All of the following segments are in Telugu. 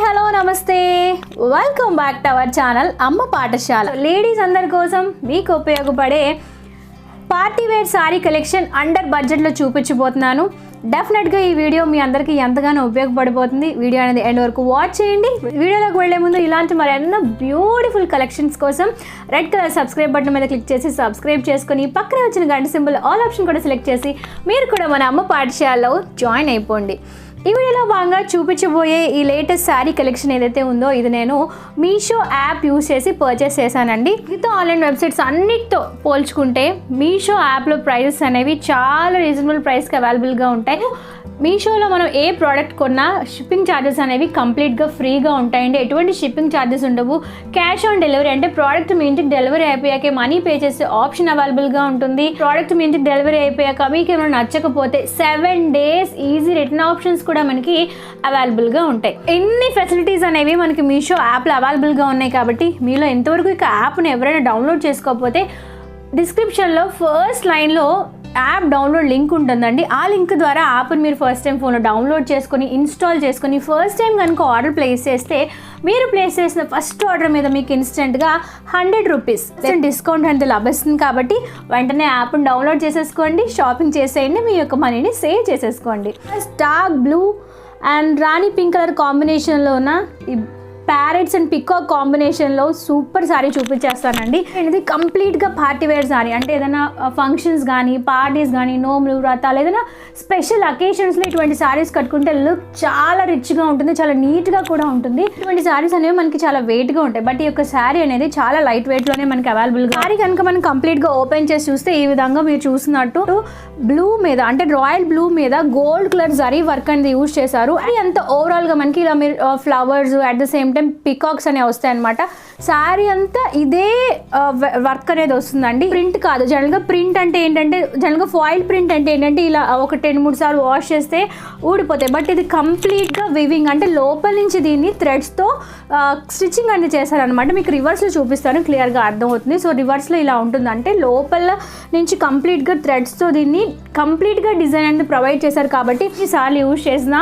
హలో నమస్తే welcome back to our channel Amma Pathashala. Ladies అందరి కోసం మీకు ఉపయోగపడే party wear sari collection under బడ్జెట్లో చూపించబోతున్నాను. డెఫినెట్గా ఈ వీడియో మీ అందరికీ ఎంతగానో ఉపయోగపడిపోతుంది. వీడియో అనేది ఎండ్ వరకు వాచ్ చేయండి. వీడియోలోకి వెళ్లే ముందు ఇలాంటి మరెన్నో బ్యూటిఫుల్ కలెక్షన్స్ కోసం రెడ్ కలర్ సబ్స్క్రైబ్ బటన్ మీద క్లిక్ చేసి సబ్స్క్రైబ్ చేసుకుని పక్కనే వచ్చిన గంట సింబల్ ఆల్ ఆప్షన్ కూడా సెలెక్ట్ చేసి మీరు కూడా మన అమ్మ పాఠశాలలో జాయిన్ అయిపోండి. ఈ వీడియోలో భాగంగా చూపించబోయే ఈ లేటెస్ట్ శారీ కలెక్షన్ ఏదైతే ఉందో ఇది నేను మీషో యాప్ యూస్ చేసి పర్చేస్ చేశానండి. మిగతా ఆన్లైన్ వెబ్సైట్స్ అన్నిటితో పోల్చుకుంటే మీషో యాప్లో ప్రైజెస్ అనేవి చాలా రీజనబుల్ ప్రైస్కి అవైలబుల్గా ఉంటాయి. మీషోలో మనం ఏ ప్రోడక్ట్ కొన్నా షిప్పింగ్ ఛార్జెస్ అనేవి కంప్లీట్గా ఫ్రీగా ఉంటాయండి. ఎటువంటి షిప్పింగ్ ఛార్జెస్ ఉండవు. క్యాష్ ఆన్ డెలివరీ అంటే ప్రోడక్ట్ మీ ఇంటికి డెలివరీ అయిపోయాక మనీ పే చేసే ఆప్షన్ అవైలబుల్గా ఉంటుంది. ప్రోడక్ట్ మీ ఇంటికి డెలివరీ అయిపోయాక మీకు ఏమైనా నచ్చకపోతే 7 days ఈజీ రిటర్న్ ఆప్షన్స్ కూడా మనకి అవైలబుల్గా ఉంటాయి. ఎన్ని ఫెసిలిటీస్ అనేవి మనకి మీషో యాప్లో అవైలబుల్గా ఉన్నాయి. కాబట్టి మీలో ఎంతవరకు ఇక యాప్ని ఎవరైనా డౌన్లోడ్ చేసుకోకపోతే డిస్క్రిప్షన్లో ఫస్ట్ లైన్లో యాప్ డౌన్లోడ్ లింక్ ఉంటుందండి. ఆ లింక్ ద్వారా యాప్ని మీరు ఫస్ట్ టైం ఫోన్లో డౌన్లోడ్ చేసుకొని ఇన్స్టాల్ చేసుకొని ఫస్ట్ టైం కనుక ఆర్డర్ ప్లేస్ చేస్తే మీరు ప్లేస్ చేసిన ఫస్ట్ ఆర్డర్ మీద మీకు ఇన్స్టెంట్గా 100 రూపీస్ డిస్కౌంట్ అనేది లభిస్తుంది. కాబట్టి వెంటనే యాప్ని డౌన్లోడ్ చేసేసుకోండి, షాపింగ్ చేసేయండి, మీ యొక్క మనీని సేవ్ చేసేసుకోండి. Dark blue and rani pink colour కాంబినేషన్లో ఉన్న ఈ ప్యారెట్స్ అండ్ పికాక్ కాంబినేషన్లో సూపర్ సారీ చూపించేస్తానండి. ఇది కంప్లీట్గా పార్టీ వేర్ సారీ. అంటే ఏదైనా ఫంక్షన్స్ కానీ పార్టీస్ కానీ నోములు వ్రతాలు ఏదైనా స్పెషల్ అకేషన్స్లో ఇటువంటి సారీస్ కట్టుకుంటే లుక్ చాలా రిచ్గా ఉంటుంది, చాలా నీట్గా కూడా ఉంటుంది. ఇటువంటి సారీస్ అనేవి మనకి చాలా వెయిట్గా ఉంటాయి. బట్ ఈ యొక్క శారీ అనేది చాలా లైట్ వెయిట్లోనే మనకి అవైలబుల్గా. సారీ కనుక మనం కంప్లీట్గా ఓపెన్ చేసి చూస్తే ఈ విధంగా మీరు చూసినట్టు బ్లూ మీద అంటే రాయల్ బ్లూ మీద గోల్డ్ కలర్ జరీ వర్క్ అనేది యూజ్ చేశారు. అది అంత ఓవరాల్గా మనకి ఇలా మీరు flowers at the same time peacocks అనేవి వస్తాయి అనమాట. శారీ అంతా ఇదే వర్క్ అనేది వస్తుందండి. ప్రింట్ కాదు. జనరల్గా ప్రింట్ అంటే ఏంటంటే జనరల్గా ఫాయిల్ ప్రింట్ అంటే ఏంటంటే ఇలా ఒక 2-3 సార్లు వాష్ చేస్తే ఊడిపోతాయి. బట్ ఇది కంప్లీట్గా వివింగ్ అంటే లోపల నుంచి దీన్ని థ్రెడ్స్తో స్టిచ్చింగ్ అనేది చేశారనమాట. మీకు రివర్స్లో చూపిస్తాను, క్లియర్గా అర్థమవుతుంది. సో రివర్స్లో ఇలా ఉంటుంది. అంటే లోపల నుంచి కంప్లీట్గా థ్రెడ్స్తో దీన్ని కంప్లీట్గా డిజైన్ అనేది ప్రొవైడ్ చేశారు. కాబట్టి ఈ సారీ యూజ్ చేసిన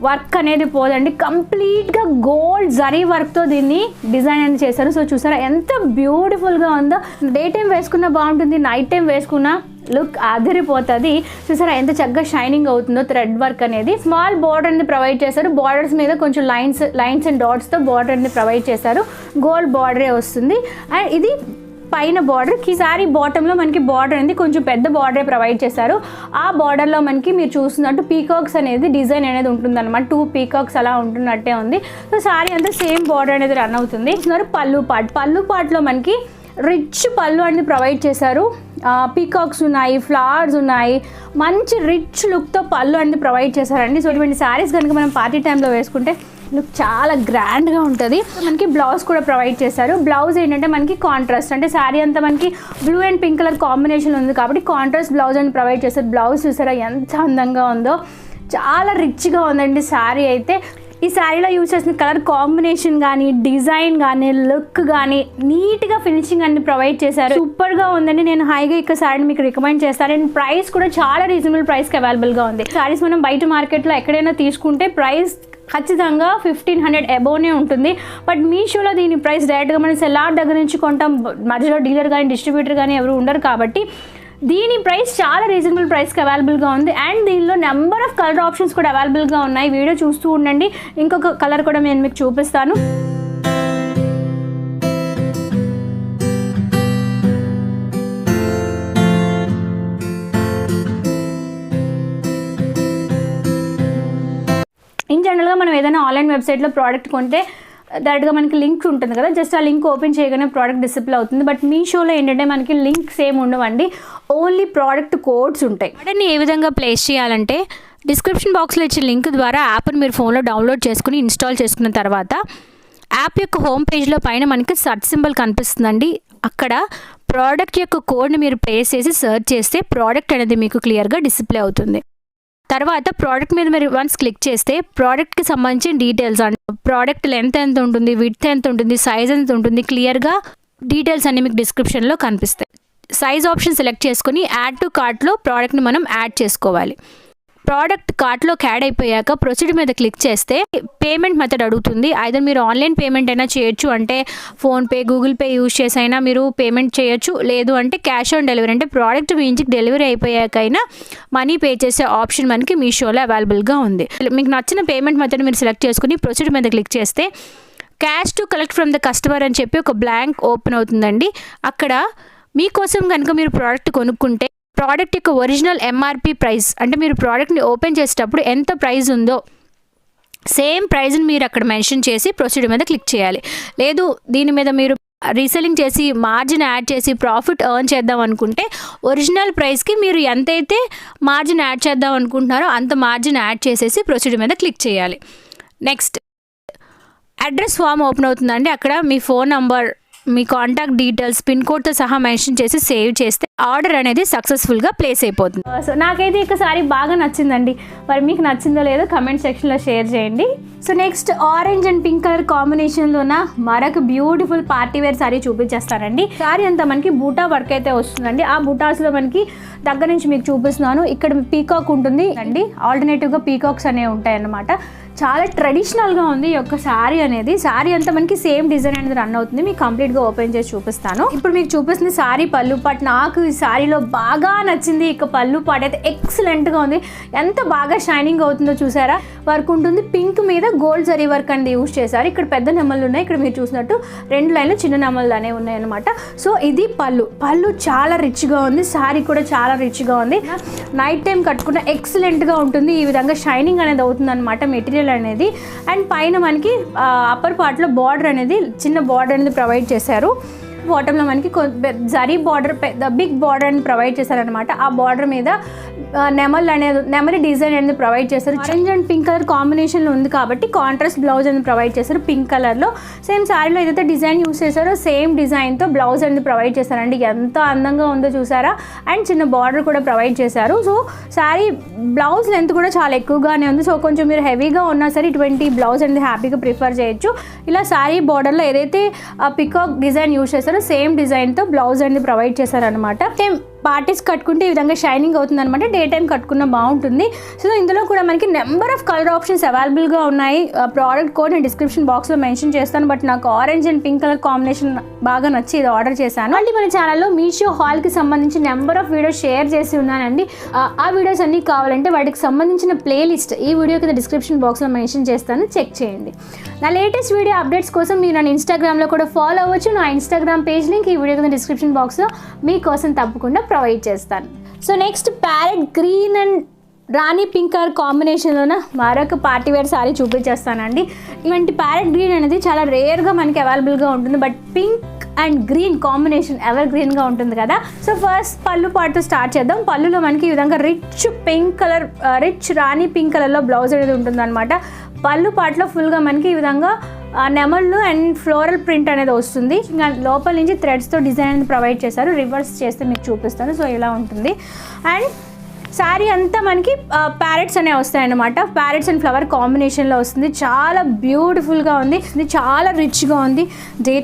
వర్క్ అనేది పోదండి. కంప్లీట్గా గోల్డ్ జరీ వర్క్తో దీన్ని డిజైన్ అనేది చేశారు. సో చూసారా ఎంత బ్యూటిఫుల్గా ఉందో. డే టైం వేసుకున్నా బాగుంటుంది, నైట్ టైం వేసుకున్నా లుక్ అదిరిపోతుంది. చూసారా ఎంత చక్కగా షైనింగ్ అవుతుందో థ్రెడ్ వర్క్ అనేది. స్మాల్ బార్డర్ అనేది ప్రొవైడ్ చేశారు. బార్డర్స్ మీద కొంచెం లైన్స్ అండ్ డాట్స్తో బార్డర్ అనేది ప్రొవైడ్ చేశారు. గోల్డ్ బార్డరే వస్తుంది. అండ్ ఇది పైన బార్డర్ ఈ సారీ బాటంలో మనకి బార్డర్ అనేది కొంచెం పెద్ద బార్డరే ప్రొవైడ్ చేశారు. ఆ బార్డర్లో మనకి మీరు చూస్తున్నట్టు పీకాక్స్ అనేది డిజైన్ అనేది ఉంటుంది అనమాట. 2 పీకాక్స్ అలా ఉంటున్నట్టే ఉంది. సో సారీ అంతా సేమ్ బార్డర్ అనేది రన్ అవుతుంది. పళ్ళు పార్ట్లో మనకి రిచ్ పళ్ళు అనేది ప్రొవైడ్ చేశారు. పీకాక్స్ ఉన్నాయి, ఫ్లవర్స్ ఉన్నాయి, మంచి రిచ్ లుక్తో పళ్ళు అనేది ప్రొవైడ్ చేశారండి. సో ఇటువంటి శారీస్ కనుక మనం పార్టీ టైంలో వేసుకుంటే లుక్ చాలా గ్రాండ్గా ఉంటుంది. మనకి బ్లౌజ్ కూడా ప్రొవైడ్ చేశారు. బ్లౌజ్ ఏంటంటే మనకి కాంట్రాస్ట్ అంటే శారీ అంతా మనకి blue and pink colour combination ఉంది కాబట్టి కాంట్రాస్ట్ బ్లౌజ్ అని ప్రొవైడ్ చేశారు. బ్లౌజ్ చూసారా ఎంత అందంగా ఉందో, చాలా రిచ్గా ఉందండి శారీ అయితే. ఈ శారీలో యూజ్ చేసిన కలర్ కాంబినేషన్ కానీ డిజైన్ కానీ లుక్ కానీ నీట్గా ఫినిషింగ్ అన్ని ప్రొవైడ్ చేశారు. సూపర్గా ఉందండి. నేను హైగా ఇక శారీని మీకు రికమెండ్ చేస్తాను. అండ్ ప్రైస్ కూడా చాలా రీజనబుల్ ప్రైస్కి అవైలబుల్గా ఉంది. శారీస్ మనం బయట మార్కెట్లో ఎక్కడైనా తీసుకుంటే ప్రైస్ ఖచ్చితంగా 1500 అబోవ్నే ఉంటుంది. బట్ మీషోలో దీని ప్రైస్ డైరెక్ట్గా మనం సెల్లార్ దగ్గర నుంచి కొంటాం. మధ్యలో డీలర్ కానీ డిస్ట్రిబ్యూటర్ కానీ ఎవరు ఉండరు కాబట్టి దీని ప్రైస్ చాలా రీజనబుల్ ప్రైస్కి అవైలబుల్గా ఉంది. అండ్ దీనిలో నెంబర్ ఆఫ్ కలర్ ఆప్షన్స్ కూడా అవైలబుల్గా ఉన్నాయి. వీడియో చూస్తూ ఉండండి. ఇంకొక కలర్ కూడా నేను మీకు చూపిస్తాను. ఇన్ జనరల్గా మనం ఏదైనా ఆన్లైన్ వెబ్సైట్లో ప్రోడక్ట్ కొంటే డైరెక్ట్గా మనకి లింక్ ఉంటుంది కదా, జస్ట్ ఆ లింక్ ఓపెన్ చేయగానే ప్రోడక్ట్ డిస్ప్లే అవుతుంది. బట్ మీషోలో ఏంటంటే మనకి లింక్స్ ఏమి ఉండవండి, ఓన్లీ ప్రోడక్ట్ కోడ్స్ ఉంటాయి. ఆర్డర్ని ఏ విధంగా ప్లేస్ చేయాలంటే డిస్క్రిప్షన్ బాక్స్లో ఇచ్చే లింక్ ద్వారా యాప్ని మీరు ఫోన్లో డౌన్లోడ్ చేసుకుని ఇన్స్టాల్ చేసుకున్న తర్వాత యాప్ యొక్క హోమ్ పేజ్లో పైన మనకి సర్చ్ సింబల్ కనిపిస్తుందండి. అక్కడ ప్రోడక్ట్ యొక్క కోడ్ని మీరు ప్లేస్ చేసి సెర్చ్ చేస్తే ప్రోడక్ట్ అనేది మీకు క్లియర్గా డిస్ప్లే అవుతుంది. తర్వాత ప్రోడక్ట్ మీద మీరు వన్స్ క్లిక్ చేస్తే ప్రోడక్ట్కి సంబంధించిన డీటెయిల్స్ అంటే ప్రోడక్ట్ లెంత్ ఎంత ఉంటుంది, విడ్త్ ఎంత ఉంటుంది, సైజ్ ఎంత ఉంటుంది, క్లియర్గా డీటెయిల్స్ అన్ని మీకు డిస్క్రిప్షన్లో కనిపిస్తాయి. సైజ్ ఆప్షన్ సెలెక్ట్ చేసుకుని యాడ్ టు కార్ట్లో ప్రోడక్ట్ని మనం యాడ్ చేసుకోవాలి. ప్రోడక్ట్ కార్ట్లోకి యాడ్ అయిపోయాక ప్రొసీడ్ మీద క్లిక్ చేస్తే పేమెంట్ మెథడ్ అడుగుతుంది. ఐదర్ మీరు ఆన్లైన్ పేమెంట్ అయినా చేయొచ్చు, అంటే ఫోన్పే, గూగుల్ పే యూజ్ చేసి అయినా మీరు పేమెంట్ చేయొచ్చు. లేదు అంటే క్యాష్ ఆన్ డెలివరీ, అంటే ప్రోడక్ట్ మీ ఇంటికి డెలివరీ అయిపోయాకైనా మనీ పే చేసే ఆప్షన్ మనకి మీషోలో అవైలబుల్గా ఉంది. మీకు నచ్చిన పేమెంట్ మెథడ్ మీరు సెలెక్ట్ చేసుకుని ప్రొసీడ్ మీద క్లిక్ చేస్తే cash to collect from the customer అని చెప్పి ఒక బ్లాంక్ ఓపెన్ అవుతుందండి. అక్కడ మీకోసం కనుక మీరు ప్రోడక్ట్ కొనుక్కుంటే ప్రోడక్ట్ యొక్క ఒరిజినల్ ఎంఆర్పి ప్రైస్, అంటే మీరు ప్రోడక్ట్ని ఓపెన్ చేసేటప్పుడు ఎంత ప్రైస్ ఉందో సేమ్ ప్రైస్ని మీరు అక్కడ మెన్షన్ చేసి ప్రొసీడ్ మీద క్లిక్ చేయాలి. లేదు దీని మీద మీరు రీసెల్లింగ్ చేసి మార్జిన్ యాడ్ చేసి ప్రాఫిట్ ఎర్న్ చేద్దాం అనుకుంటే ఒరిజినల్ ప్రైస్కి మీరు ఎంతైతే మార్జిన్ యాడ్ చేద్దాం అనుకుంటున్నారో అంత మార్జిన్ యాడ్ చేసేసి ప్రొసీడ్ మీద క్లిక్ చేయాలి. నెక్స్ట్ అడ్రస్ ఫామ్ ఓపెన్ అవుతుందండి. అక్కడ మీ ఫోన్ నంబర్, మీ కాంటాక్ట్ డీటెయిల్స్, పిన్ కోడ్తో సహా మెన్షన్ చేసి సేవ్ చేస్తే ఆర్డర్ అనేది సక్సెస్ఫుల్గా ప్లేస్ అయిపోతుంది. సో నాకైతే ఒకసారి బాగా నచ్చిందండి. మరి మీకు నచ్చిందో లేదో కమెంట్ సెక్షన్లో షేర్ చేయండి. So next orange and pink colour కాంబినేషన్లోన మరొక బ్యూటిఫుల్ పార్టీ వేర్ సారీ చూపించేస్తానండి. సారీ అంతా మనకి బూటా వర్క్ అయితే వస్తుందండి. ఆ బూటాస్లో మనకి దగ్గర నుంచి మీకు చూపిస్తున్నాను. ఇక్కడ పీకాక్ ఉంటుంది అండి, ఆల్టర్నేటివ్గా పీకాక్స్ అనేవి ఉంటాయి అన్నమాట. చాలా ట్రెడిషనల్గా ఉంది ఈ యొక్క శారీ అనేది. శారీ అంతా మనకి సేమ్ డిజైన్ అనేది రన్ అవుతుంది. మీకు కంప్లీట్గా ఓపెన్ చేసి చూపిస్తాను. ఇప్పుడు మీకు చూపిస్తుంది శారీ పళ్ళు పాట్. నాకు ఈ శారీలో బాగా నచ్చింది. ఇక పళ్ళు పాట్ అయితే ఎక్సలెంట్గా ఉంది. ఎంత బాగా షైనింగ్ అవుతుందో చూసారా. వర్క్ ఉంటుంది, పింక్ మీద గోల్డ్ జరీ వర్క్ అనేది యూజ్ చేశారు. ఇక్కడ పెద్ద నెమళ్ళు ఉన్నాయి, ఇక్కడ మీరు చూసినట్టు 2 లైన్లు చిన్న నెమళ్ళు అనేవి ఉన్నాయి అనమాట. సో ఇది పళ్ళు చాలా రిచ్గా ఉంది. శారీ కూడా చాలా రిచ్గా ఉంది. నైట్ టైం కట్టుకున్న ఎక్సలెంట్గా ఉంటుంది. ఈ విధంగా షైనింగ్ అనేది అవుతుంది అనమాట మెటీరియల్ అనేది. అండ్ పైన మనకి అప్పర్ పార్ట్ లో బార్డర్ అనేది చిన్న బార్డర్ అనేది ప్రొవైడ్ చేశారు. బాటంలో మనకి జరీ బార్డర్, పెద్ద బిగ్ బార్డర్ అని ప్రొవైడ్ చేశారనమాట. ఆ బార్డర్ మీద నెమలి డిజైన్ అనేది ప్రొవైడ్ చేశారు. ఆరెంజ్ అండ్ పింక్ కలర్ కాంబినేషన్లో ఉంది కాబట్టి కాంట్రాస్ట్ బ్లౌజ్ అనేది ప్రొవైడ్ చేశారు పింక్ కలర్లో. సేమ్ శారీలో ఏదైతే డిజైన్ యూస్ చేశారో సేమ్ డిజైన్తో బ్లౌజ్ అనేది ప్రొవైడ్ చేశారండి. ఎంత అందంగా ఉందో చూసారా. అండ్ చిన్న బార్డర్ కూడా ప్రొవైడ్ చేశారు. సో శారీ బ్లౌజ్ లెంత్ కూడా చాలా ఎక్కువగానే ఉంది. సో కొంచెం మీరు హెవీగా ఉన్నా సరే ఇటువంటి బ్లౌజ్ అనేది హ్యాపీగా ప్రిఫర్ చేయొచ్చు. ఇలా శారీ బార్డర్లో ఏదైతే పికాక్ డిజైన్ యూస్ చేశారో సేమ్ డిజైన్తో బ్లౌజ్ అనేది ప్రొవైడ్ చేశారనమాట. సేమ్ పార్టీస్ కట్టుకుంటే ఈ విధంగా షైనింగ్ అవుతుంది అనమాట. డే టైం కట్టుకున్న బాగుంటుంది. సో ఇందులో కూడా మనకి నెంబర్ ఆఫ్ కలర్ ఆప్షన్స్ అవైలబుల్గా ఉన్నాయి. ప్రోడక్ట్ కోడ్ నేను డిస్క్రిప్షన్ బాక్స్లో మెన్షన్ చేస్తాను. బట్ నాకు orange and pink colour combination బాగా నచ్చి ఇది ఆర్డర్ చేశాను. మళ్ళీ మన ఛానల్లో మీషో హాల్కి సంబంధించి నెంబర్ ఆఫ్ వీడియోస్ షేర్ చేసి ఉన్నానండి. ఆ వీడియోస్ అన్నీ కావాలంటే వాటికి సంబంధించిన ప్లేలిస్ట్ ఈ వీడియో కింద డిస్క్రిప్షన్ బాక్స్లో మెన్షన్ చేస్తాను, చెక్ చేయండి. నా లేటెస్ట్ వీడియో అప్డేట్స్ కోసం మీరు నన్ను ఇన్స్టాగ్రామ్లో కూడా ఫాలో అవ్వచ్చు. నా ఇన్స్టాగ్రామ్ పేజ్ లింక్ ఈ వీడియో కింద డిస్క్రిప్షన్ బాక్స్లో మీకోసం తప్పకుండా ప్రొవైడ్ చేస్తాను. So next parrot green and rani pink colour కాంబినేషన్లోన మరొక పార్టీ వేర్ సారీ చూపించేస్తానండి. ఇలాంటి ప్యారెట్ గ్రీన్ అనేది చాలా రేర్గా మనకి అవైలబుల్గా ఉంటుంది. But pink and green combination ever గ్రీన్గా ఉంటుంది కదా. సో ఫస్ట్ పళ్ళు పార్ట్తో స్టార్ట్ చేద్దాం. పళ్ళులో మనకి ఈ విధంగా రిచ్ పింక్ కలర్, రిచ్ రాణి పింక్ కలర్లో బ్లౌజ్ అనేది ఉంటుంది అనమాట. పళ్ళు పార్ట్లో ఫుల్గా మనకి ఈ విధంగా నెమళ్ళు అండ్ ఫ్లోరల్ ప్రింట్ అనేది వస్తుంది. ఇంకా లోపల నుంచి థ్రెడ్స్తో డిజైన్ అనేది ప్రొవైడ్ చేశారు. రివర్స్ చేస్తే మీకు చూపిస్తాను. సో ఇలా ఉంటుంది. అండ్ శారీ అంతా మనకి ప్యారెట్స్ అనేవి వస్తాయన్నమాట. ప్యారెట్స్ అండ్ ఫ్లవర్ కాంబినేషన్లో వస్తుంది. చాలా బ్యూటిఫుల్గా ఉంది. చాలా రిచ్గా ఉంది. డే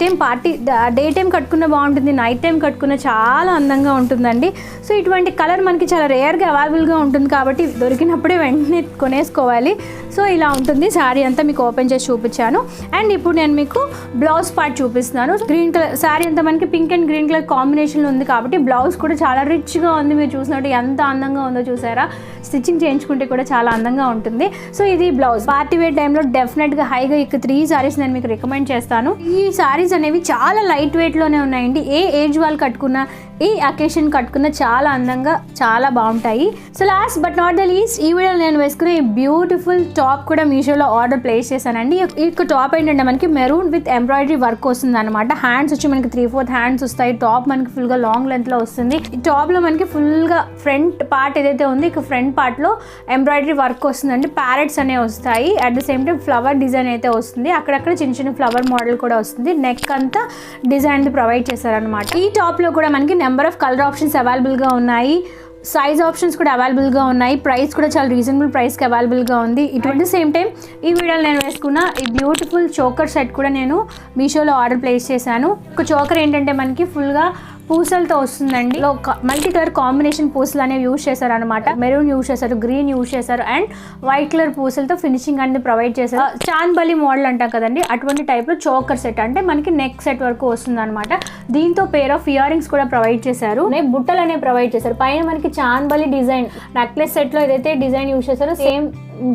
టైం కట్టుకున్న బాగుంటుంది, నైట్ టైం కట్టుకున్న చాలా అందంగా ఉంటుందండి. సో ఇటువంటి కలర్ మనకి చాలా రేర్గా అవైలబుల్గా ఉంటుంది కాబట్టి దొరికినప్పుడే వెంటనే కొనేసుకోవాలి. సో ఇలా ఉంటుంది. శారీ అంతా మీకు ఓపెన్ చేసి చూపించాను. అండ్ ఇప్పుడు నేను మీకు బ్లౌజ్ పార్ట్ చూపిస్తున్నాను. గ్రీన్ కలర్ శారీ అంతా మనకి పింక్ అండ్ గ్రీన్ కలర్ కాంబినేషన్లో ఉంది కాబట్టి బ్లౌజ్ కూడా చాలా రిచ్గా ఉంది. మీరు చూసినట్టు ఎంత అందంగా ఉందో చూసారా. స్టిచ్చింగ్ చేయించుకుంటే కూడా చాలా అందంగా ఉంటుంది. సో ఇది బ్లౌజ్. పార్టీ వేర్ టైంలో డెఫినెట్గా హైగా ఇక 3 సారీస్ నేను మీకు రికమెండ్ చేస్తాను. ఈ సారీస్ అనేవి చాలా లైట్ వెయిట్లోనే ఉన్నాయండి. ఏ ఏజ్ వాళ్ళు కట్టుకున్నా, ఈ అకేషన్ కట్టుకున్న చాలా అందంగా చాలా బాగుంటాయి. So last but not the least ఈ వీడియోలో నేను వేసుకునే ఈ బ్యూటిఫుల్ టాప్ కూడా మీషోలో ఆర్డర్ ప్లేస్ చేశానండి. ఈ టాప్ ఏంటంటే మనకి మెరూన్ విత్ ఎంబ్రాయిడరీ వర్క్ వస్తుంది అనమాట. హ్యాండ్స్ వచ్చి మనకి 3/4 హ్యాండ్స్ వస్తాయి. టాప్ మనకి ఫుల్గా లాంగ్ లెంత్లో వస్తుంది. ఈ టాప్లో మనకి ఫుల్గా ఫ్రంట్ పార్ట్ ఏదైతే ఉంది ఇక ఫ్రంట్ పార్ట్లో ఎంబ్రాయిడరీ వర్క్ వస్తుందండి. ప్యారెట్స్ అనేవి వస్తాయి. At the same time flower design అయితే వస్తుంది. అక్కడక్కడ చిన్న చిన్న ఫ్లవర్ మోడల్ కూడా వస్తుంది. నెక్ అంతా డిజైన్ ప్రొవైడ్ చేశారనమాట. ఈ టాప్లో కూడా మనకి నెంబర్ ఆఫ్ కలర్ ఆప్షన్స్ అవైలబుల్గా ఉన్నాయి. సైజ్ ఆప్షన్స్ కూడా అవైలబుల్గా ఉన్నాయి. ప్రైస్ కూడా చాలా రీజనబుల్ ప్రైస్కి అవైలబుల్గా ఉంది. అట్ ద సేమ్ టైం ఈ వీడియోలో నేను వేసుకున్న ఈ బ్యూటిఫుల్ చోకర్ సెట్ కూడా నేను మీషోలో ఆర్డర్ ప్లేస్ చేశాను. ఒక చోకర్ ఏంటంటే మనకి ఫుల్గా పూసలతో వస్తుందండి. మల్టీ కలర్ కాంబినేషన్ పూసలు అనేవి యూజ్ చేశారు అనమాట. మెరూన్ యూజ్ చేశారు, గ్రీన్ యూజ్ చేశారు అండ్ వైట్ కలర్ పూసలతో ఫినిషింగ్ అనేది ప్రొవైడ్ చేశారు. చాన్బలి మోడల్ అంటాం కదండి, అటువంటి టైప్లో చోకర్ సెట్ అంటే మనకి నెక్ సెట్ వరకు వస్తుంది అనమాట. దీంతో పేర్ ఆఫ్ ఇయర్ రింగ్స్ కూడా ప్రొవైడ్ చేశారు, బుట్టలు అనేవి ప్రొవైడ్ చేశారు. పైన మనకి చాన్బలి డిజైన్ నెక్లెస్ సెట్లో ఏదైతే డిజైన్ యూజ్ చేశారో సేమ్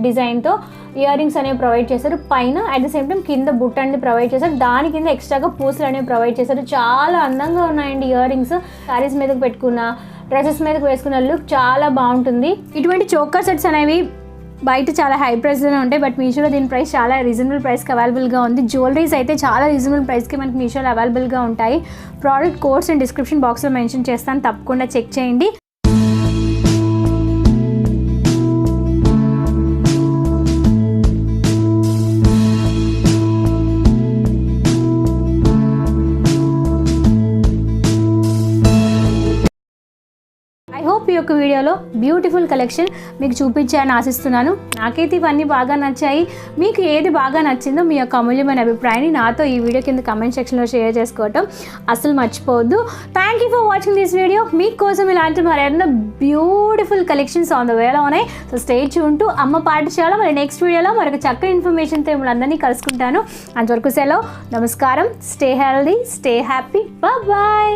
డిజైన్తో ఇయర్ రింగ్స్ అనేవి ప్రొవైడ్ చేశారు. పైన అట్ ద సేమ్ టైం కింద బుట్ట అనేది ప్రొవైడ్ చేశారు. దాని కింద ఎక్స్ట్రాగా పూసలు అనేవి ప్రొవైడ్ చేశారు. చాలా అందంగా ఉన్నాయండి ఇయర్ రింగ్స్. సారీస్ మీదకి పెట్టుకున్న, డ్రెస్సెస్ మీదకి వేసుకున్న లుక్ చాలా బాగుంటుంది. ఇటువంటి చోకర్ సెట్స్ అనేవి బయట చాలా హై ప్రైస్లోనే ఉంటాయి, బట్ మీషోలో దీని ప్రైస్ చాలా రీజనబుల్ ప్రైస్కి అవైలబుల్గా ఉంది. జ్యువెలరీస్ అయితే చాలా రీజనబుల్ ప్రైస్కి మనకి మీషోలో అవైలబుల్గా ఉంటాయి. ప్రోడక్ట్ కోడ్స్ అండ్ డిస్క్రిప్షన్ బాక్స్లో మెన్షన్ చేస్తాను, తప్పకుండా చెక్ చేయండి. ఈ యొక్క వీడియోలో బ్యూటిఫుల్ కలెక్షన్ మీకు చూపించాలని ఆశిస్తున్నాను. నాకైతే ఇవన్నీ బాగా నచ్చాయి. మీకు ఏది బాగా నచ్చిందో మీ యొక్క అమూల్యమైన అభిప్రాయాన్ని నాతో ఈ వీడియో కింద కమెంట్ సెక్షన్లో షేర్ చేసుకోవటం అసలు మర్చిపోవద్దు. Thank you for watching this video. మీకోసం ఇలాంటి మరెన్నో బ్యూటిఫుల్ కలెక్షన్స్ ఆన్ ద వేలో ఉన్నాయి. సో స్టే ట్యూన్ టు అమ్మ పాఠశాల. మరి నెక్స్ట్ వీడియోలో మరొక చక్కని ఇన్ఫర్మేషన్తో మిమ్మల్ని అందరినీ కలుసుకుంటాను. అంతవరకు సెలవు, నమస్కారం. Stay healthy, stay happy, bye.